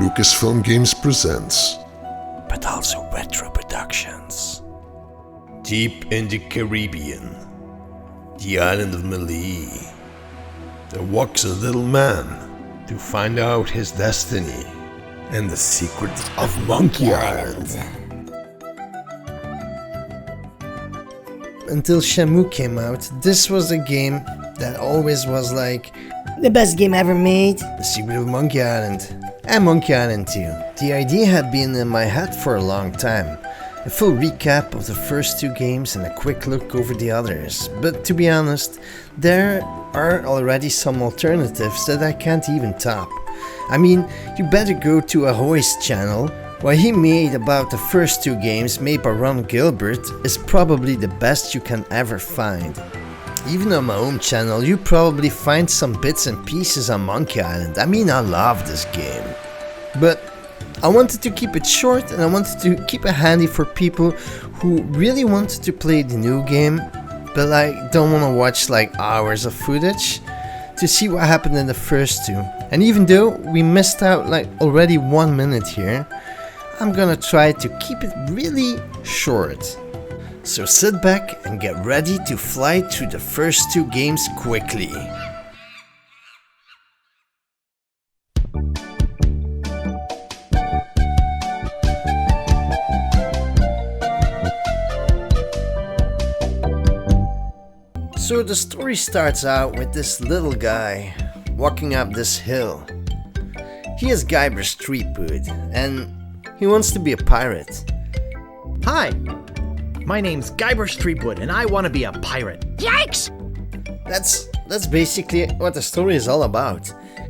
Lucasfilm Games presents, but also retro productions. Deep in the Caribbean, the island of Malé, there walks a little man to find out his destiny and the secrets of Monkey Island. Until Shamu came out, this was a game that always was like the best game ever made. The Secret of Monkey Island. And Monkey Island 2. The idea had been in my head for a long time. A full recap of the first two games and a quick look over the others. But to be honest, there are already some alternatives that I can't even top. I mean, you better go to Ahoy's channel. What he made about the first two games made by Ron Gilbert is probably the best you can ever find. Even on my own channel, you probably find some bits and pieces on Monkey Island. I mean, I love this game. But I wanted to keep it short and I wanted to keep it handy for people who really wanted to play the new game, but like don't want to watch like hours of footage to see what happened in the first two. And even though we missed out like already 1 minute here, I'm gonna try to keep it really short. So sit back and get ready to fly through the first two games quickly. So the story starts out with this little guy walking up this hill. He has Guybrush Threepwood and he wants to be a pirate. Hi, my name's Guybrush Threepwood and I want to be a pirate. Yikes! That's basically what the story is all about.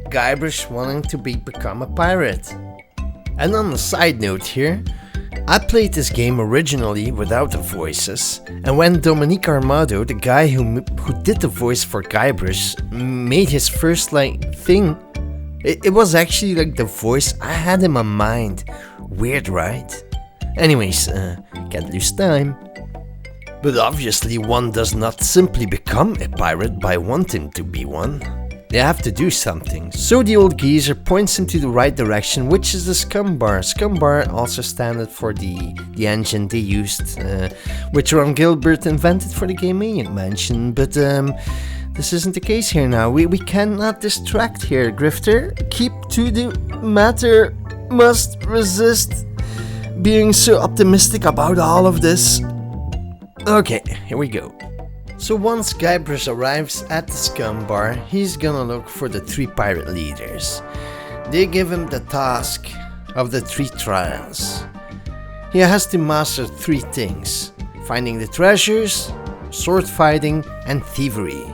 Guybrush wanting to become a pirate. And on a side note here, I played this game originally without the voices, and when Dominique Armado, the guy who did the voice for Guybrush, made his first thing, it was actually like the voice I had in my mind. Weird, right? Anyways, can't lose time. But obviously one does not simply become a pirate by wanting to be one. They have to do something. So the old geezer points him to the right direction, which is the scum bar. Scum bar also standard for the engine they used, which Ron Gilbert invented for the game Maniac Mansion. But this isn't the case here now. We cannot distract here, Grifter. Keep to the matter. Must resist being so optimistic about all of this. Okay, here we go. So once Guybrush arrives at the scum bar, he's gonna look for the three pirate leaders. They give him the task of the three trials. He has to master three things: finding the treasures, sword fighting, and thievery.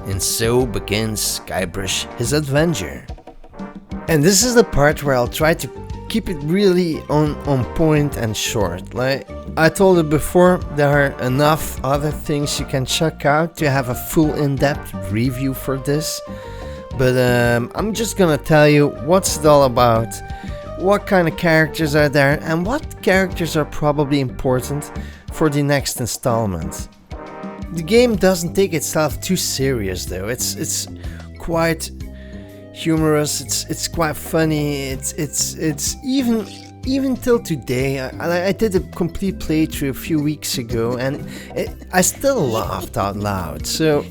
And so begins Guybrush his adventure. And this is the part where I'll try to keep it really on point and short. Like I told you before, there are enough other things you can check out to have a full in-depth review for this. But I'm just gonna tell you what's it all about, what kind of characters are there, and what characters are probably important for the next installment. The game doesn't take itself too serious though. It's quite humorous, it's quite funny, it's even till today. I did a complete playthrough a few weeks ago and I still laughed out loud, so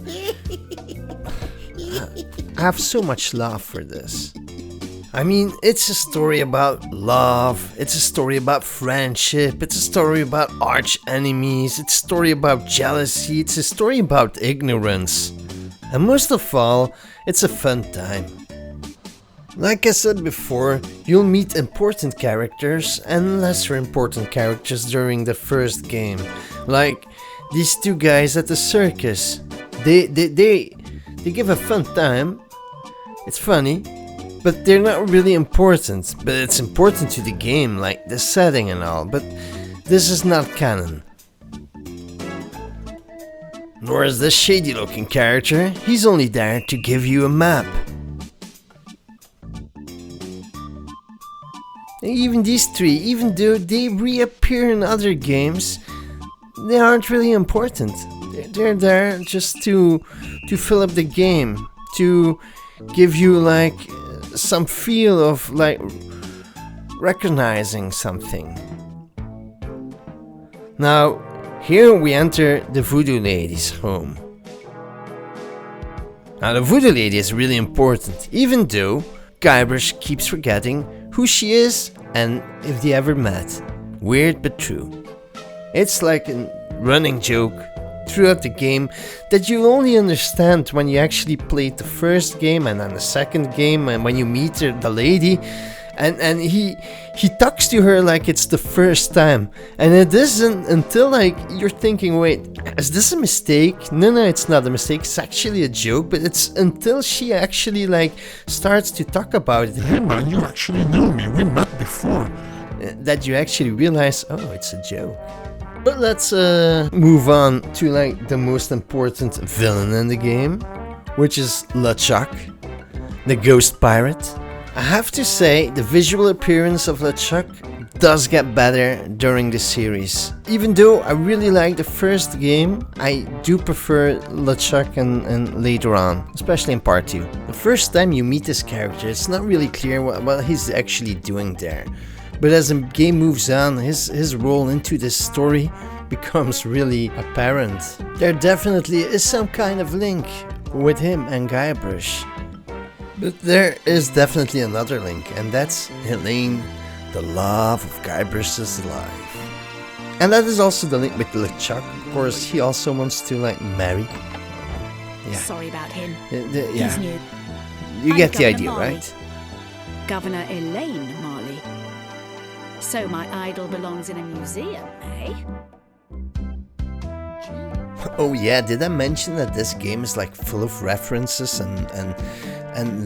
I have so much love for this. I mean, it's a story about love, it's a story about friendship, it's a story about arch enemies, it's a story about jealousy, it's a story about ignorance, and most of all, it's a fun time. Like I said before, you'll meet important characters and lesser important characters during the first game. Like these two guys at the circus. They give a fun time. It's funny, but they're not really important. But it's important to the game, like the setting and all. But this is not canon. Nor is this shady looking character. He's only there to give you a map. Even these three, even though they reappear in other games, they aren't really important. They're there just to fill up the game, to give you like some feel of like recognizing something. Now, here we enter the Voodoo Lady's home. Now, the Voodoo Lady is really important, even though Guybrush keeps forgetting who she is and if they ever met. Weird but true. It's like a running joke throughout the game that you only understand when you actually played the first game and then the second game, and when you meet the lady and he talks to her like it's the first time, and it isn't until like you're thinking, wait, is this a mistake? No, it's not a mistake, it's actually a joke. But it's until she actually like starts to talk about it, Hey man, you actually know me, we met before. that you actually realize, oh, it's a joke. But let's move on to like the most important villain in the game, which is LeChuck, the ghost pirate. I have to say, the visual appearance of LeChuck does get better during the series. Even though I really like the first game, I do prefer LeChuck and later on, especially in part 2. The first time you meet this character, it's not really clear what he's actually doing there. But as the game moves on, his role into this story becomes really apparent. There definitely is some kind of link with him and Guybrush. But there is definitely another link, and that's Elaine, the love of Guybrush's life. And that is also the link with LeChuck. Of course, he also wants to like marry. Yeah. Sorry about him. Yeah. He's new. You I'm get the Governor idea, Marley. right? Governor Elaine Marley. So my idol belongs in a museum, eh? Oh yeah, did I mention that this game is like full of references and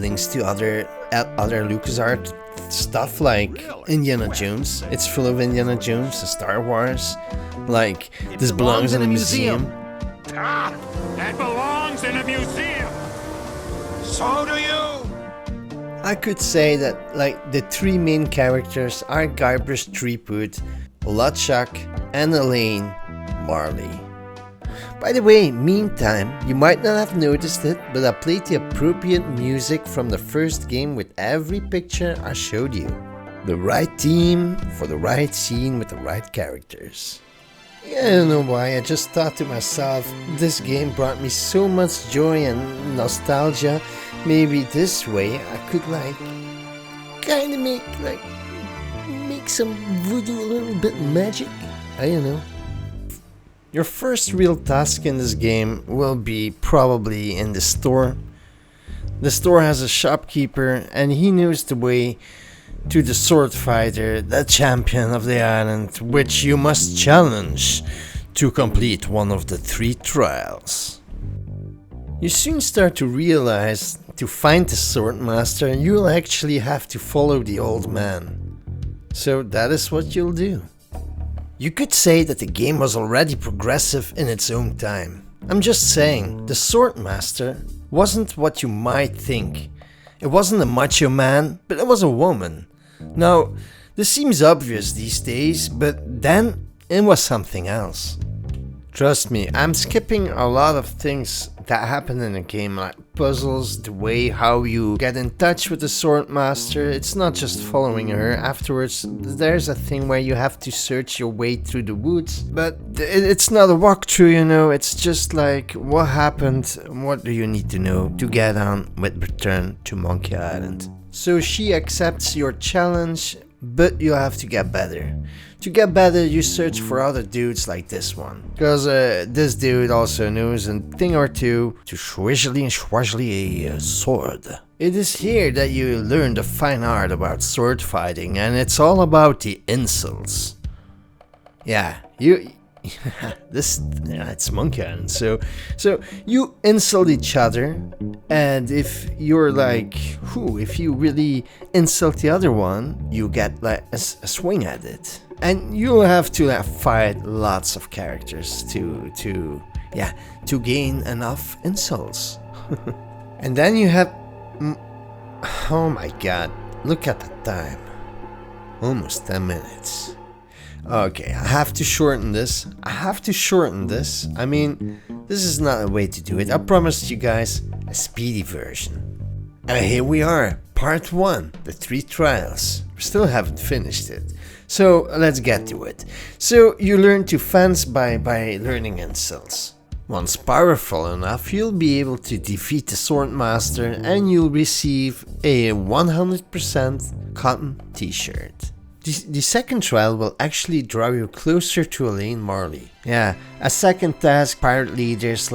links to other LucasArts stuff, like Indiana Jones. It's full of Indiana Jones, Star Wars. Like, this belongs in a museum. Ah, that belongs in a museum. So do you. I could say that like the three main characters are Guybrush Threepwood, LeChuck, and Elaine Marley. By the way, meantime, you might not have noticed it, but I played the appropriate music from the first game with every picture I showed you. The right theme for the right scene with the right characters. Yeah, I don't know why, I just thought to myself, this game brought me so much joy and nostalgia. Maybe this way I could like kinda make some voodoo a little bit magic. I don't know. Your first real task in this game will be probably in the store. The store has a shopkeeper and he knows the way to the sword fighter, the champion of the island, which you must challenge to complete one of the 3 trials. You soon start to realize to find the sword master you'll actually have to follow the old man. So that is what you'll do. You could say that the game was already progressive in its own time. I'm just saying, the Swordmaster wasn't what you might think. It wasn't a macho man, but it was a woman. Now, this seems obvious these days, but then it was something else. Trust me, I'm skipping a lot of things that happen in a game, like puzzles, the way how you get in touch with the Swordmaster. It's not just following her. Afterwards, there's a thing where you have to search your way through the woods. But it's not a walkthrough, you know. It's just like, what happened? What do you need to know to get on with Return to Monkey Island? So she accepts your challenge, but you have to get better. To get better, you search for other dudes like this one. Because this dude also knows a thing or two to swizzly a sword. It is here that you learn the fine art about sword fighting, and it's all about the insults. Yeah, it's Monkey Island, so you insult each other, and if you're like, if you really insult the other one, you get like a swing at it. And you'll have to fight lots of characters to gain enough insults. And then you have, oh my god, look at the time, almost 10 minutes. Okay, I have to shorten this. I mean, this is not a way to do it. I promised you guys a speedy version. And here we are, part 1, the 3 trials. We still haven't finished it. So let's get to it. So you learn to fence by learning insults. Once powerful enough, you'll be able to defeat the Swordmaster and you'll receive a 100% cotton t-shirt. The second trial will actually draw you closer to Elaine Marley. Yeah, a second task, pirate leaders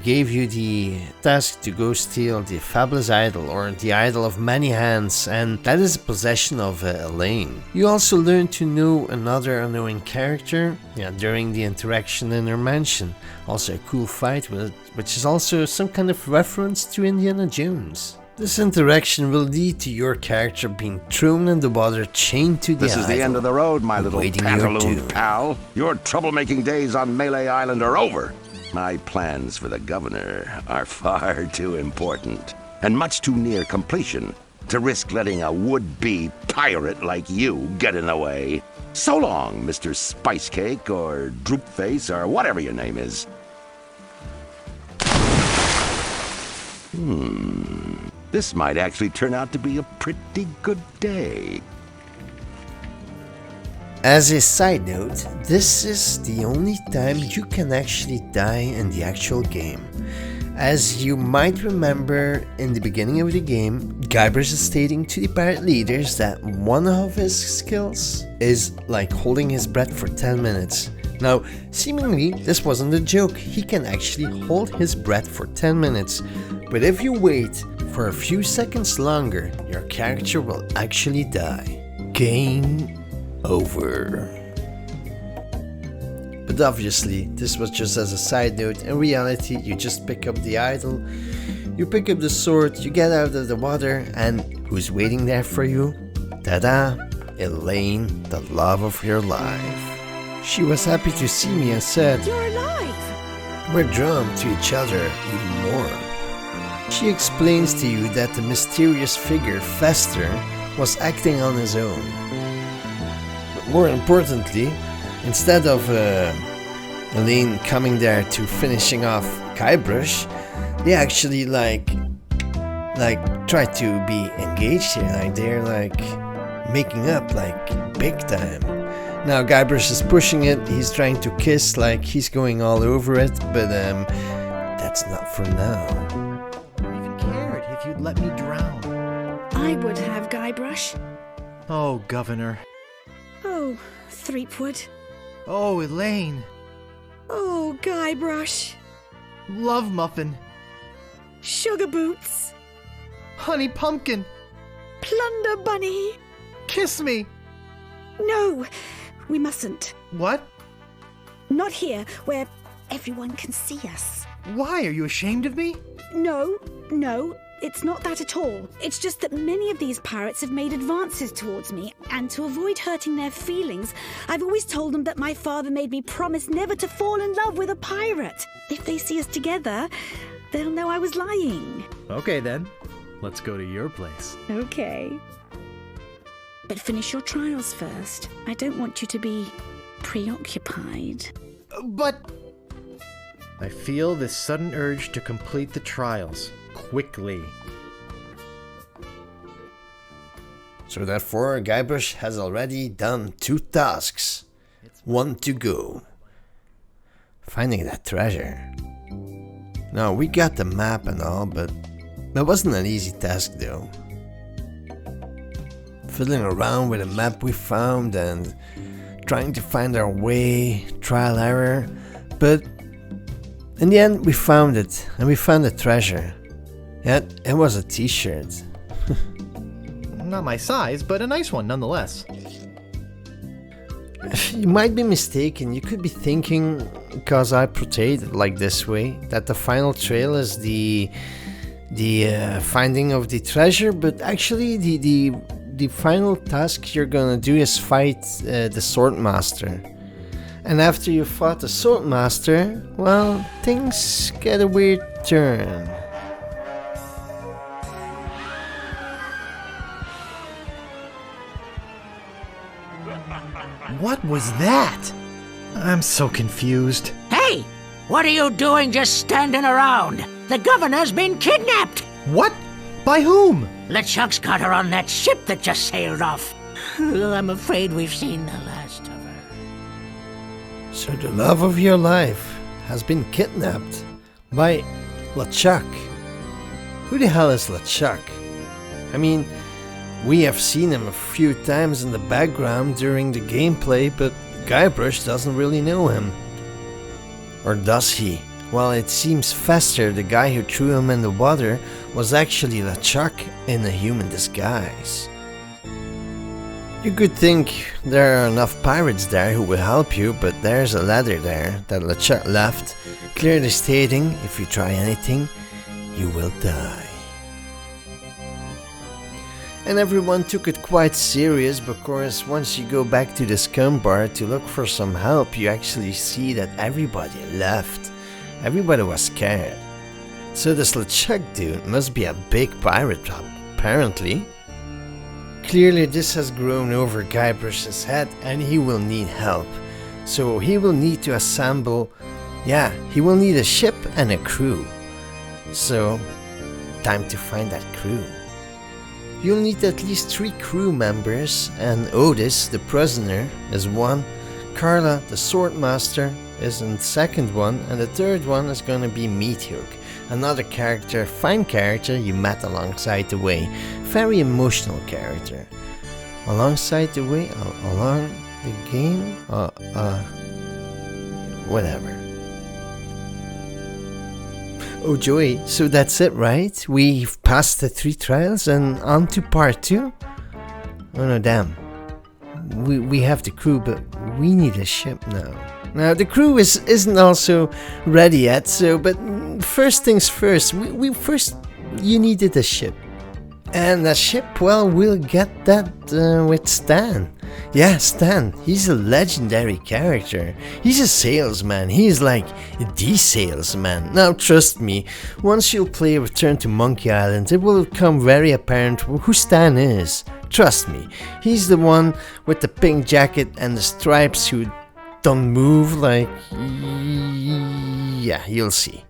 gave you the task to go steal the fabulous idol, or the idol of many hands, and that is a possession of Elaine. You also learn to know another unknown character, during the interaction in her mansion. Also a cool fight with it, which is also some kind of reference to Indiana Jones. This interaction will lead to your character being thrown in the water, chained to the This is the end of the road, my little pantaloon pal. Your troublemaking days on Melee Island are over. My plans for the governor are far too important and much too near completion to risk letting a would-be pirate like you get in the way. So long, Mr. Spicecake or Droopface or whatever your name is. This might actually turn out to be a pretty good day. As a side note, this is the only time you can actually die in the actual game. As you might remember, in the beginning of the game, Guybrush is stating to the pirate leaders that one of his skills is holding his breath for 10 minutes. Now, seemingly, this wasn't a joke. He can actually hold his breath for 10 minutes. But if you wait for a few seconds longer, your character will actually die. Game over. But obviously, this was just as a side note. In reality, you just pick up the idol, you pick up the sword, you get out of the water, and who's waiting there for you? Ta-da! Elaine, the love of your life. She was happy to see me and said, You're alive! We're drawn to each other even more. She explains to you that the mysterious figure, Fester, was acting on his own. But more importantly, instead of Elaine coming there to finishing off Guybrush, they actually try to be engaged here. They're making up big time. Now Guybrush is pushing it, he's trying to kiss, he's going all over it, but that's not for now. I even cared if you'd let me drown. I would have, Guybrush. Oh, Governor. Oh, Threepwood. Oh, Elaine. Oh, Guybrush. Love Muffin. Sugar Boots. Honey Pumpkin. Plunder Bunny. Kiss me. No, we mustn't. What? Not here, where everyone can see us. Why? Are you ashamed of me? No, it's not that at all. It's just that many of these pirates have made advances towards me, and to avoid hurting their feelings, I've always told them that my father made me promise never to fall in love with a pirate. If they see us together, they'll know I was lying. Okay then, let's go to your place. Okay. But finish your trials first. I don't want you to be preoccupied. But I feel this sudden urge to complete the trials quickly. So therefore, Guybrush has already done 2 tasks. 1 to go. Finding that treasure. Now, we got the map and all, but that wasn't an easy task though. Fiddling around with a map we found and trying to find our way, trial error, but in the end we found it, and we found the treasure. Yeah, it was a t-shirt. Not my size, but a nice one nonetheless. You might be mistaken. You could be thinking, because I portrayed it like this way, that the final trail is the finding of the treasure, but actually the final task you're gonna do is fight the Swordmaster. And after you fought the Swordmaster, well, things get a weird turn. What was that? I'm so confused. Hey! What are you doing just standing around? The governor's been kidnapped! What? By whom? LeChuck's got her on that ship that just sailed off. I'm afraid we've seen the last of her. So the love of your life has been kidnapped by LeChuck. Who the hell is LeChuck? I mean, we have seen him a few times in the background during the gameplay, but Guybrush doesn't really know him. Or does he? Well, it seems Fester, the guy who threw him in the water, was actually LeChuck in a human disguise. You could think there are enough pirates there who will help you, but there's a letter there that LeChuck left, clearly stating, if you try anything, you will die. And everyone took it quite serious, because once you go back to the scum bar to look for some help, you actually see that everybody left. Everybody was scared. So this LeChuck dude must be a big pirate, apparently. Clearly this has grown over Guybrush's head and he will need help. So he will need to assemble, he will need a ship and a crew. So, time to find that crew. You'll need at least 3 crew members, and Otis, the prisoner, is one. Carla, the swordmaster, is the second one, and the third one is gonna be Meathook, another character, fine character you met alongside the way. Very emotional character. Alongside the way, along the game, whatever. Oh Joey, so that's it, right? We've passed the 3 trials and on to part 2? Oh no, damn. We have the crew, but we need a ship now. Now the crew isn't also ready yet, so but first things first, you needed a ship. And a ship, well, we'll get that with Stan. Yeah, Stan, he's a legendary character. He's a salesman, he's like the salesman. Now trust me, once you'll play Return to Monkey Island, it will become very apparent who Stan is. Trust me, he's the one with the pink jacket and the stripes who don't move like... yeah, you'll see.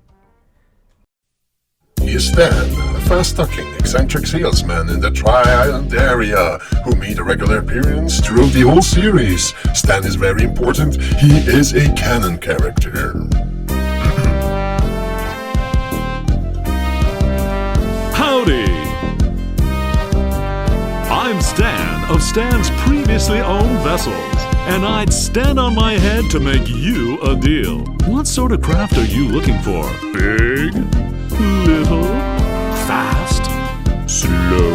He is Stan, a fast-talking, eccentric salesman in the Tri-Island area who made a regular appearance throughout the whole series. Stan is very important. He is a canon character. Howdy! I'm Stan of Stan's previously owned vessels, and I'd stand on my head to make you a deal. What sort of craft are you looking for? Big? Little? Fast? Slow?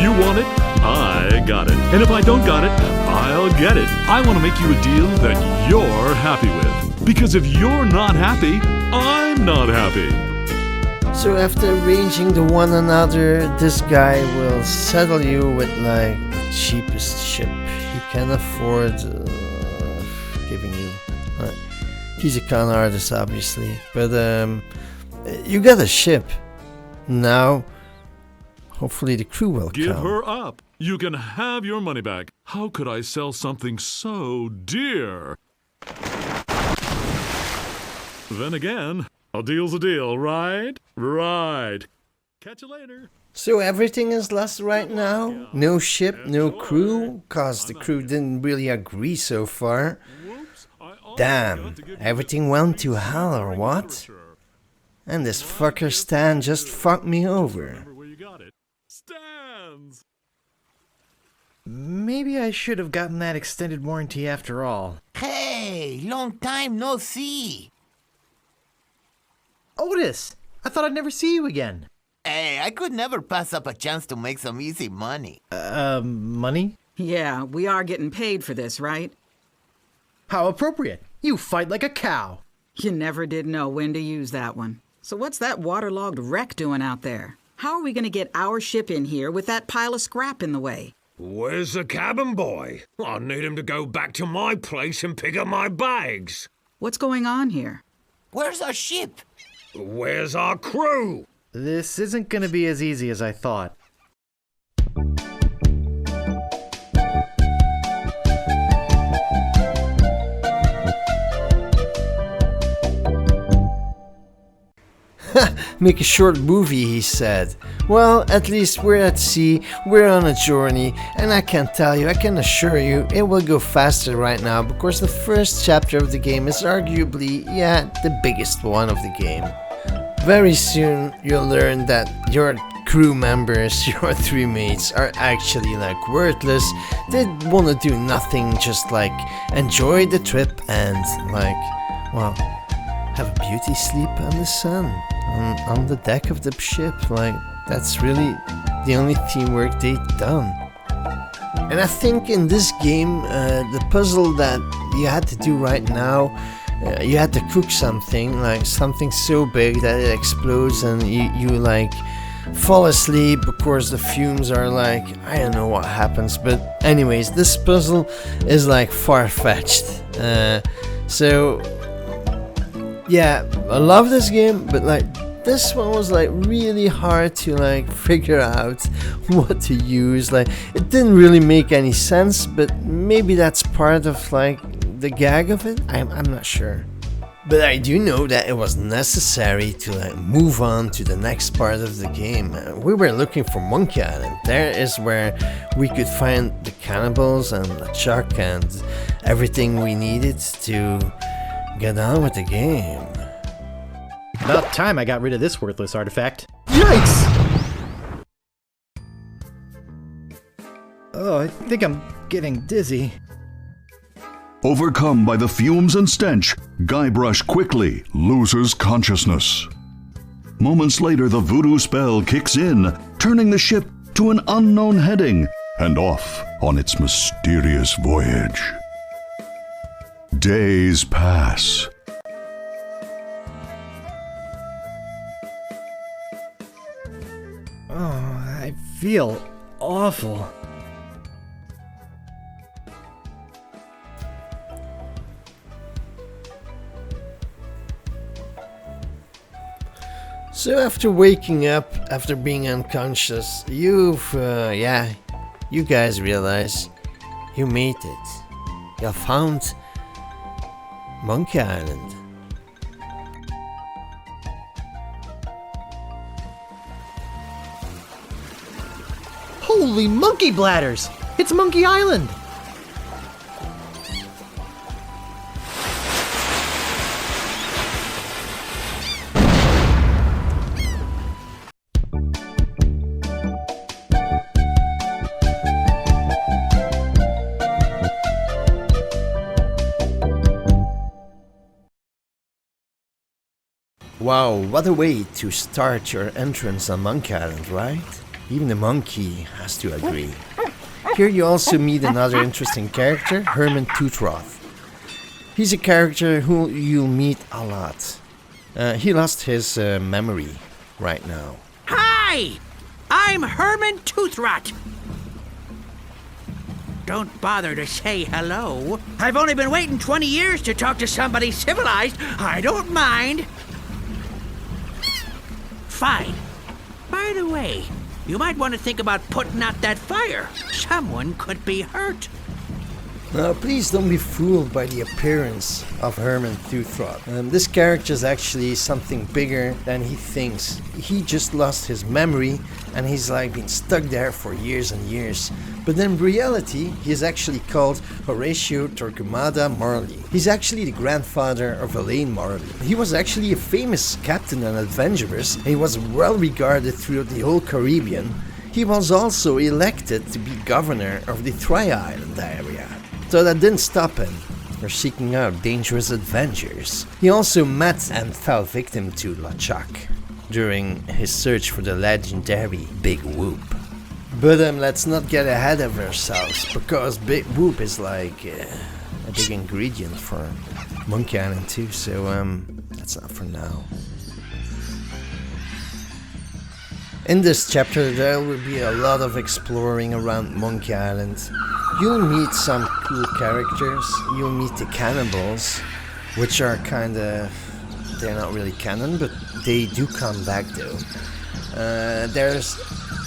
You want it? I got it. And if I don't got it, I'll get it. I want to make you a deal that you're happy with. Because if you're not happy, I'm not happy. So after arranging the one another, this guy will settle you with like the cheapest ship he can afford giving you. He's a con artist, obviously, but you got a ship. Now, hopefully the crew will Give come. her up. You can have your money back. How could I sell something so dear? Then again, a deal's a deal, right? Right. Catch you later. So everything is lost right now? No ship, no crew? Cause the crew didn't really agree so far. Damn, everything went to hell or what? And this fucker Stan just fucked me over. Maybe I should have gotten that extended warranty after all. Hey, long time no see. Otis! I thought I'd never see you again. Hey, I could never pass up a chance to make some easy money. Money? Yeah, we are getting paid for this, right? How appropriate. You fight like a cow. You never did know when to use that one. So what's that waterlogged wreck doing out there? How are we going to get our ship in here with that pile of scrap in the way? Where's the cabin boy? I need him to go back to my place and pick up my bags. What's going on here? Where's our ship? Where's our crew? This isn't gonna be as easy as I thought. make a short movie, he said. Well, at least we're at sea, we're on a journey, and I can assure you, it will go faster right now because the first chapter of the game is arguably, the biggest one of the game. Very soon, you'll learn that your crew members, your 3 mates, are actually worthless. They want to do nothing, just enjoy the trip and have a beauty sleep on the sun, on the deck of the ship. That's really the only teamwork they've done. And I think in this game, the puzzle that you had to do right now, you had to cook something, something so big that it explodes and you fall asleep because the fumes are I don't know what happens. But anyways, this puzzle is far-fetched. So yeah, I love this game, but this one was really hard to figure out what to use. It didn't really make any sense, but maybe that's part of the gag of it. I'm not sure. But I do know that it was necessary to move on to the next part of the game. We were looking for Monkey Island. There is where we could find the cannibals and LeChuck and everything we needed to get on with the game. About time I got rid of this worthless artifact. Yikes! Oh, I think I'm getting dizzy. Overcome by the fumes and stench, Guybrush quickly loses consciousness. Moments later, the voodoo spell kicks in, turning the ship to an unknown heading and off on its mysterious voyage. Days pass. Oh, I feel awful. So after waking up, after being unconscious, you guys realize you made it. You found Monkey Island. Holy monkey bladders! It's Monkey Island! Wow, what a way to start your entrance on Monkey Island, right? Even the monkey has to agree. Here you also meet another interesting character, Herman Toothroth. He's a character who you'll meet a lot. He lost his memory right now. Hi! I'm Herman Toothroth. Don't bother to say hello. I've only been waiting 20 years to talk to somebody civilized. I don't mind. Fine. By the way, you might want to think about putting out that fire. Someone could be hurt. Now, please don't be fooled by the appearance of Herman Toothroth. This character is actually something bigger than he thinks. He just lost his memory and he's been stuck there for years and years. But in reality, he is actually called Horatio Torquemada Marley. He's actually the grandfather of Elaine Marley. He was actually a famous captain and adventurous. He was well regarded throughout the whole Caribbean. He was also elected to be governor of the Tri-Island area. So that didn't stop him from seeking out dangerous adventures. He also met and fell victim to LeChuck during his search for the legendary Big Whoop. But let's not get ahead of ourselves, because Big Whoop is a big ingredient for Monkey Island 2, so that's not for now. In this chapter there will be a lot of exploring around Monkey Island. You'll meet some cool characters. You'll meet the cannibals, which are they're not really canon, but they do come back though. There's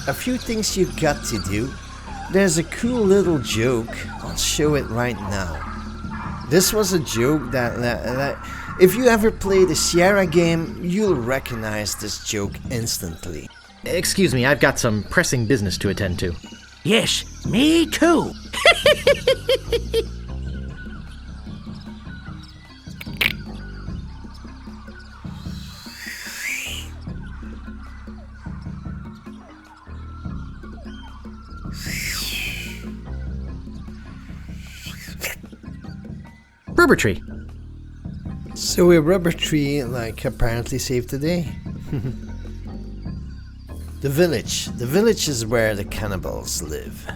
a few things you got to do. There's a cool little joke. I'll show it right now. This was a joke that If you ever play the Sierra game, you'll recognize this joke instantly. Excuse me, I've got some pressing business to attend to. Yes, me too. Rubber tree. So a rubber tree, apparently saved the day. The village. The village is where the cannibals live.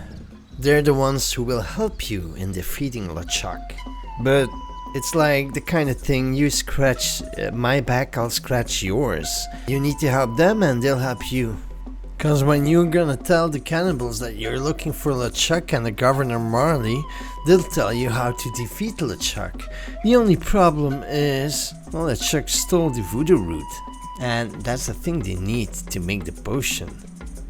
They're the ones who will help you in defeating LeChuck. But it's like the kind of thing you scratch my back, I'll scratch yours. You need to help them and they'll help you. Cause when you're gonna tell the cannibals that you're looking for LeChuck and the Governor Marley, they'll tell you how to defeat LeChuck. The only problem is, well, LeChuck stole the voodoo root. And that's the thing they need to make the potion.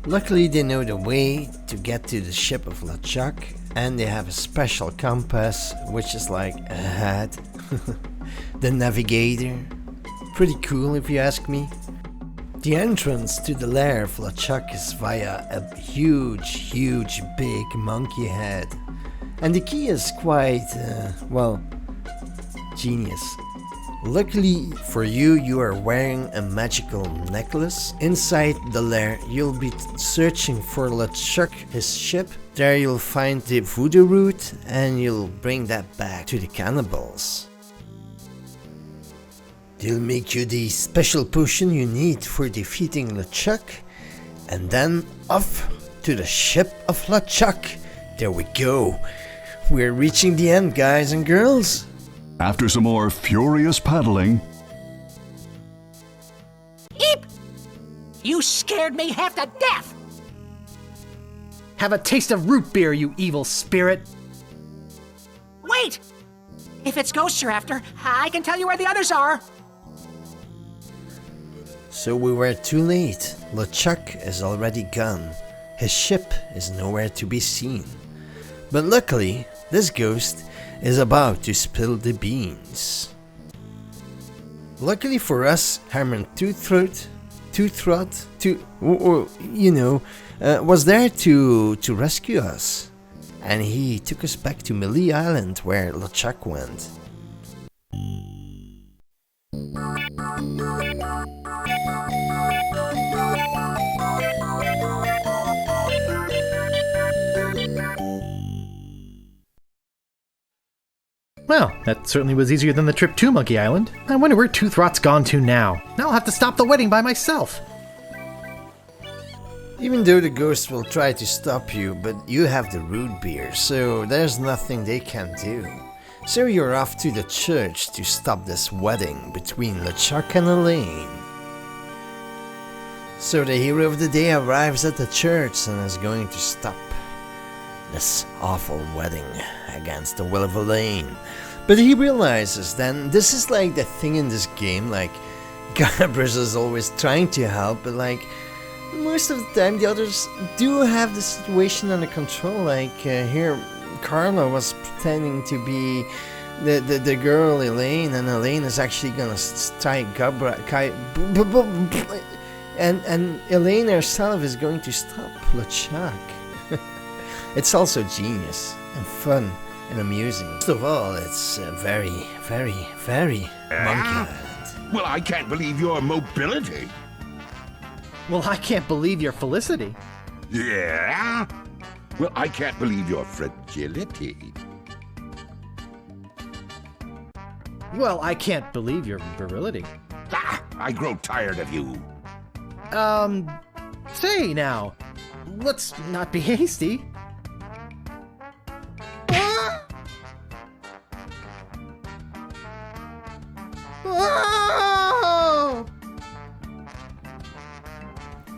Luckily they know the way to get to the ship of LeChuck, and they have a special compass, which is like a hat. The navigator. Pretty cool if you ask me. The entrance to the lair of LeChuck is via a huge big monkey head. And the key is quite, genius. Luckily for you, you are wearing a magical necklace. Inside the lair, you'll be searching for LeChuck, his ship. There you'll find the voodoo root and you'll bring that back to the cannibals. They'll make you the special potion you need for defeating LeChuck. And then off to the ship of LeChuck. There we go. We're reaching the end, guys and girls. After some more furious paddling... Eep! You scared me half to death! Have a taste of root beer, you evil spirit! Wait! If it's ghosts you're after, I can tell you where the others are! So we were too late. LeChuck is already gone. His ship is nowhere to be seen. But luckily, this ghost is about to spill the beans. Luckily for us, Herman Toothroat, was there to rescue us. And he took us back to Melee Island where LeChuck went. Well, that certainly was easier than the trip to Monkey Island. I wonder where Toothrot's gone to now. Now I'll have to stop the wedding by myself. Even though the ghost will try to stop you, but you have the root beer, so there's nothing they can do. So you're off to the church to stop this wedding between LeChuck and Elaine. So the hero of the day arrives at the church and is going to stop this awful wedding against the will of Elaine. But he realizes then this is like the thing in this game, like Guybrush is always trying to help, but like most of the time the others do have the situation under control. Like here Carla was pretending to be the girl Elaine, and Elaine is actually gonna strike Guybrush, and Elaine herself is going to stop LeChuck. It's also genius and fun and amusing. Most of all, it's very Monkey Island. Well, I can't believe your mobility. Well, I can't believe your felicity. Yeah? Well, I can't believe your fragility. Well, I can't believe your virility. Ah, I grow tired of you. Say now, let's not be hasty.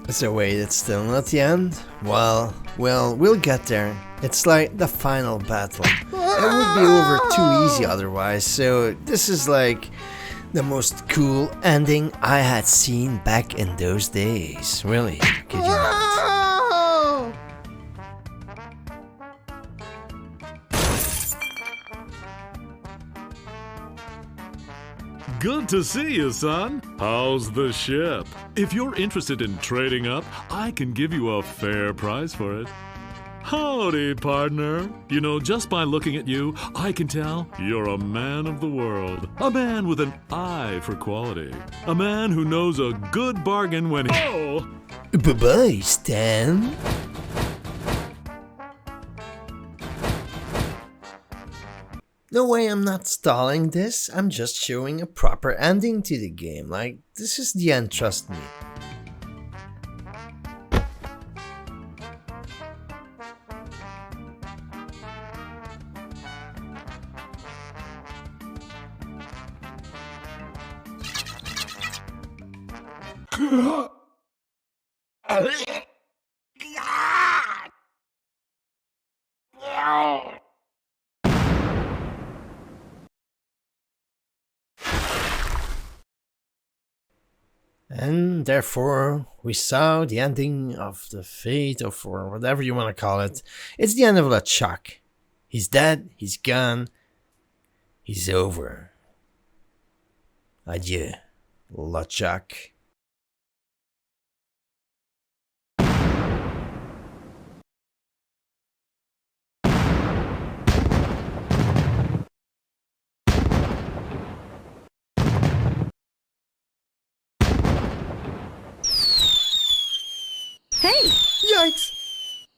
So wait, it's still not the end? Well, we'll get there. It's like the final battle. It would be over too easy otherwise, so this is like the most cool ending I had seen back in those days. Really, kid you not. Good to see you, son. How's the ship? If you're interested in trading up, I can give you a fair price for it. Howdy, partner. You know, just by looking at you, I can tell you're a man of the world. A man with an eye for quality. A man who knows a good bargain when he... Oh! Bye-bye, Stan. No way, I'm not stalling this. I'm just showing a proper ending to the game. Like, this is the end, trust me. And therefore, we saw the ending of the fate of, or whatever you want to call it. It's the end of LeChuck. He's dead, he's gone, he's over. Adieu, LeChuck. Hey! Yikes!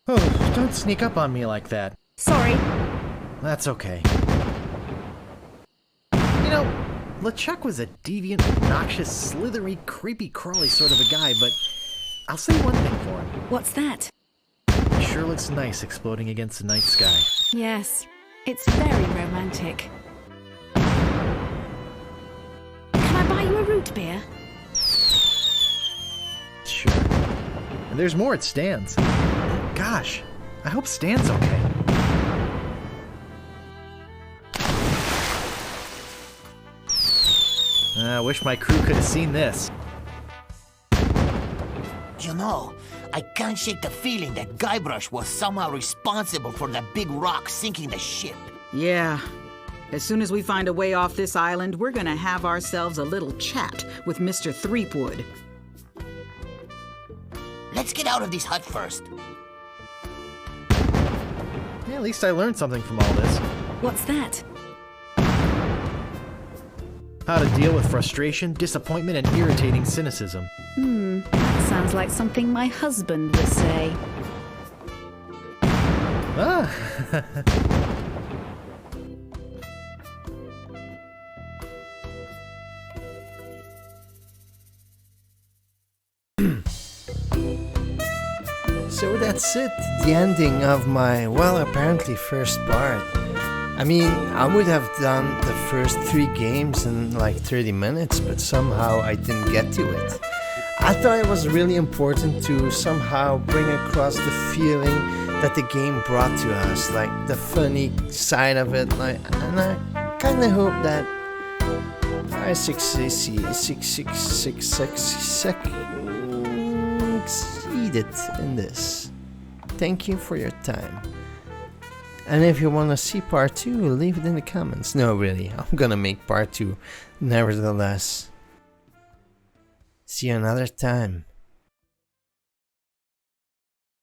Oh, don't sneak up on me like that. Sorry. That's okay. You know, LeChuck was a deviant, obnoxious, slithery, creepy, crawly sort of a guy, but I'll say one thing for him. What's that? He sure looks nice exploding against the night sky. Yes, it's very romantic. Can I buy you a root beer? Sure. And there's more at Stan's. Gosh, I hope Stan's okay. I wish my crew could have seen this. You know, I can't shake the feeling that Guybrush was somehow responsible for that big rock sinking the ship. Yeah. As soon as we find a way off this island, we're gonna have ourselves a little chat with Mr. Threepwood. Let's get out of this hut first. Yeah, at least I learned something from all this. What's that? How to deal with frustration, disappointment, and irritating cynicism. That sounds like something my husband would say. Ah! So that's it, the ending of my, well, apparently first part. I mean, I would have done the first 3 games in like 30 minutes, but somehow I didn't get to it. I thought it was really important to somehow bring across the feeling that the game brought to us, like the funny side of it, like, and I kinda hope that I succeeded in this. Thank you for your time. And if you want to see part 2, leave it in the comments. No, really, I'm gonna make part 2 nevertheless. See you another time.